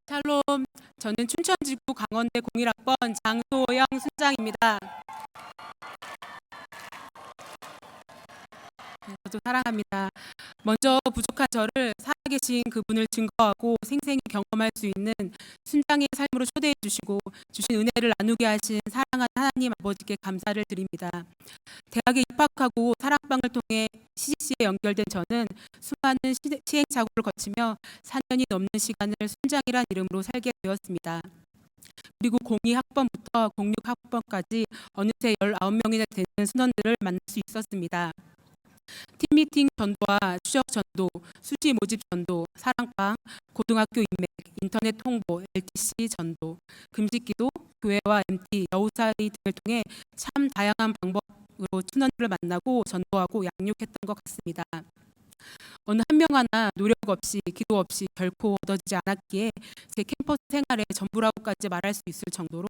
샬롬, 저는 춘천지구 강원대 01학번 장소영 순장입니다. 저도 사랑합니다. 먼저 부족한 저를 살아계신 그분을 증거하고 생생히 경험할 수 있는 순장의 삶으로 초대해 주시고 주신 은혜를 나누게 하신 사랑하는 하나님 아버지께 감사를 드립니다. 대학에 입학하고 사랑방을 통해 CCC에 연결된 저는 수많은 시행착오를 거치며 4년이 넘는 시간을 순장이란 이름으로 살게 되었습니다. 그리고 02학번부터 06학번까지 어느새 19명이나 되는 순원들을 만날 수 있었습니다. 팀미팅 전도와 추적 전도, 수시 모집 전도, 사랑방, 고등학교 인맥, 인터넷 홍보, LTC 전도, 금식기도, 교회와 MT, 여우사리 등을 통해 참 다양한 방법으로 순원들을 만나고 전도하고 양육했던 것 같습니다. 어느 한 명 하나 노력 없이 기도 없이 결코 얻어지지 않았기에 제 캠퍼스 생활의 전부라고까지 말할 수 있을 정도로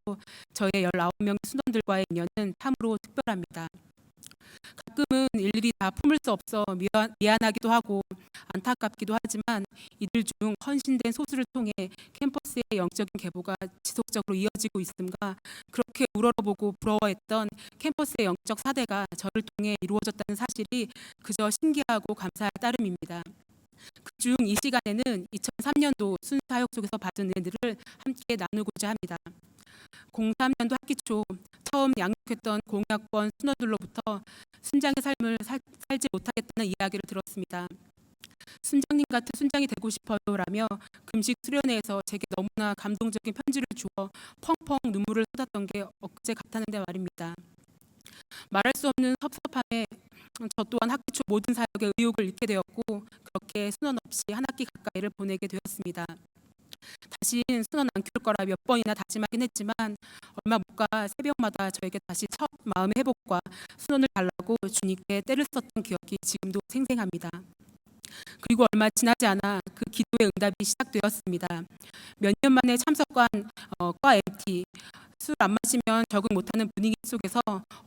저의 19명의 순원들과의 인연은 참으로 특별합니다. 가끔은 일일이 다 품을 수 없어 미안하기도 하고 안타깝기도 하지만 이들 중 헌신된 소수를 통해 캠퍼스의 영적인 계보가 지속적으로 이어지고 있음과 그렇게 우러러보고 부러워했던 캠퍼스의 영적 사대가 저를 통해 이루어졌다는 사실이 그저 신기하고 감사할 따름입니다. 그중 이 시간에는 2003년도 순사역 속에서 받은 은혜들을 함께 나누고자 합니다. 03년도 학기 초 처음 양육했던 02학번 순원들로부터 순장의 삶을 살지 못하겠다는 이야기를 들었습니다. 순장님 같은 순장이 되고 싶어요라며 금식 수련회에서 제게 너무나 감동적인 편지를 주어 펑펑 눈물을 쏟았던 게 엊그제 같았는데 말입니다. 말할 수 없는 섭섭함에 저 또한 학기 초 모든 사역에 의욕을 잃게 되었고 그렇게 순원 없이 한 학기 가까이를 보내게 되었습니다. 다신 순원 안 키울 거라 몇 번이나 다짐하긴 했지만 얼마 못 가 새벽마다 저에게 다시 첫 마음의 회복과 순원을 달라고 주님께 때를 썼던 기억이 지금도 생생합니다. 그리고 얼마 지나지 않아 그 기도의 응답이 시작되었습니다. 몇 년 만에 참석한 과 MT, 술 안 마시면 적응 못하는 분위기 속에서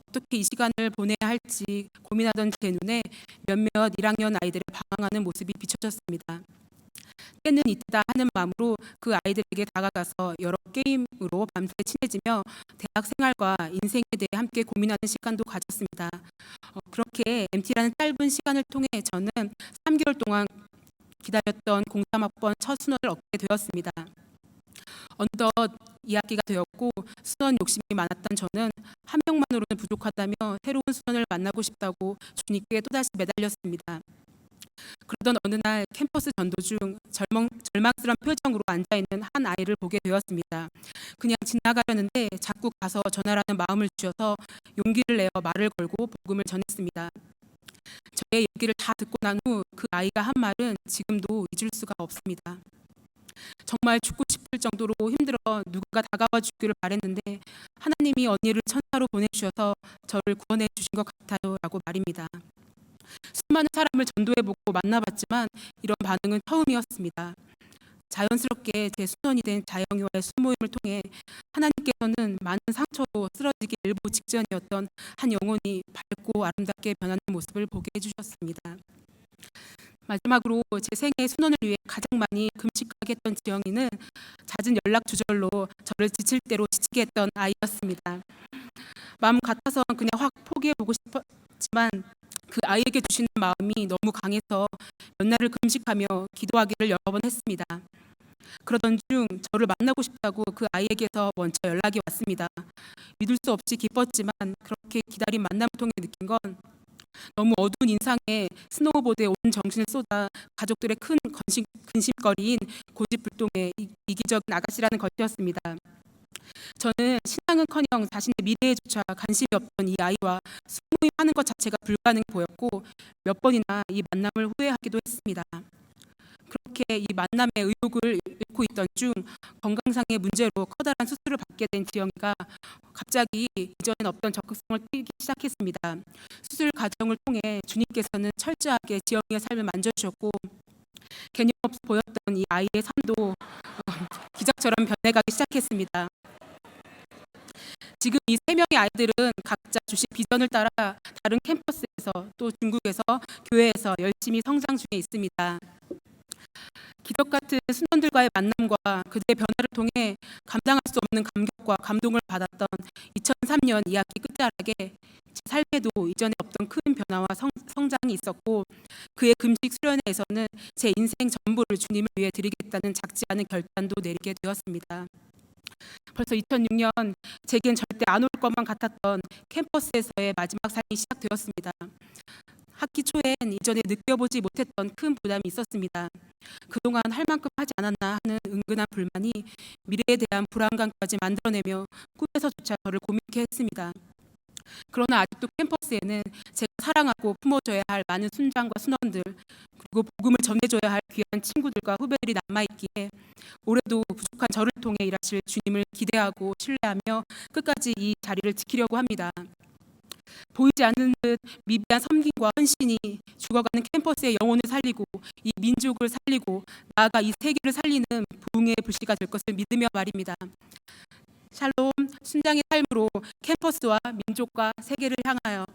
어떻게 이 시간을 보내야 할지 고민하던 제 눈에 몇몇 1학년 아이들의 방황하는 모습이 비춰졌습니다. 때는 이때다 하는 마음으로 그 아이들에게 다가가서 여러 게임으로 밤새 친해지며 대학 생활과 인생에 대해 함께 고민하는 시간도 가졌습니다. 그렇게 MT라는 짧은 시간을 통해 저는 3개월 동안 기다렸던 03학번 첫 순원을 얻게 되었습니다. 어느덧 2학기가 되었고 순원 욕심이 많았던 저는 한 명만으로는 부족하다며 새로운 순원을 만나고 싶다고 주님께 또다시 매달렸습니다. 그러던 어느 날 캠퍼스 전도 중 절망스러운 표정으로 앉아있는 한 아이를 보게 되었습니다. 그냥 지나가려는데 자꾸 가서 전하라는 마음을 주셔서 용기를 내어 말을 걸고 복음을 전했습니다. 저의 얘기를 다 듣고 난 후 그 아이가 한 말은 지금도 잊을 수가 없습니다. 정말 죽고 싶을 정도로 힘들어 누가 다가와 주기를 바랬는데 하나님이 언니를 천사로 보내주셔서 저를 구원해 주신 것 같아요 라고 말입니다. 수많은 사람을 전도해보고 만나봤지만 이런 반응은 처음이었습니다. 자연스럽게 제 순원이 된 자영이와의 순모임을 통해 하나님께서는 많은 상처로 쓰러지기 일보 직전이었던 한 영혼이 밝고 아름답게 변하는 모습을 보게 해주셨습니다. 마지막으로 제 생애 순원을 위해 가장 많이 금식하게 했던 지영이는 잦은 연락 두절로 저를 지칠 대로 지치게 했던 아이였습니다. 마음 같아서 그냥 확 포기해보고 싶었지만 그 아이에게 주시는 마음이 너무 강해서 몇 날을 금식하며 기도하기를 여러 번 했습니다. 그러던 중 저를 만나고 싶다고 그 아이에게서 먼저 연락이 왔습니다. 믿을 수 없이 기뻤지만 그렇게 기다린 만남을 통해 느낀 건 너무 어두운 인상에 스노우보드에 온 정신을 쏟아 가족들의 큰 근심거리인 고집불통의 이기적인 아가씨라는 것이었습니다. 저는 신앙은커녕 자신의 미래에조차 관심이 없던 이 아이와 수모임하는 것 자체가 불가능해 보였고 몇 번이나 이 만남을 후회하기도 했습니다. 그렇게 이 만남의 의욕을 잃고 있던 중 건강상의 문제로 커다란 수술을 받게 된 지영이가 갑자기 이전엔 없던 적극성을 띠기 시작했습니다. 수술 과정을 통해 주님께서는 철저하게 지영이의 삶을 만져주셨고 개념 없어 보였던 이 아이의 삶도 기적처럼 변해가기 시작했습니다. 지금 이 3명의 아이들은 각자 주신 비전을 따라 다른 캠퍼스에서 또 중국에서 교회에서 열심히 성장 중에 있습니다. 기적 같은 순원들과의 만남과 그들의 변화를 통해 감당할 수 없는 감격과 감동을 받았던 2003년 2학기 끝자락에 제 삶에도 이전에 없던 큰 변화와 성장이 있었고, 그의 금식 수련회에서는 제 인생 전부를 주님을 위해 드리겠다는 작지 않은 결단도 내리게 되었습니다. 벌써 2006년 제겐 절대 안 올 것만 같았던 캠퍼스에서의 마지막 삶이 시작되었습니다. 학기 초엔 이전에 느껴보지 못했던 큰 부담이 있었습니다. 그동안 할 만큼 하지 않았나 하는 은근한 불만이 미래에 대한 불안감까지 만들어내며 꿈에서조차 저를 고민케 했습니다. 그러나 아직도 캠퍼스에는 제가 사랑하고 품어줘야 할 많은 순장과 순원들, 그리고 복음을 전해줘야 할 귀한 친구들과 후배들이 남아있기에 올해도 부족한 저를 통해 일하실 주님을 기대하고 신뢰하며 끝까지 이 자리를 지키려고 합니다. 보이지 않는 듯 미비한 섬김과 헌신이 죽어가는 캠퍼스의 영혼을 살리고 이 민족을 살리고 나아가 이 세계를 살리는 부흥의 불씨가 될 것을 믿으며 말입니다. 샬롬, 순장의 삶으로 캠퍼스와 민족과 세계를 향하여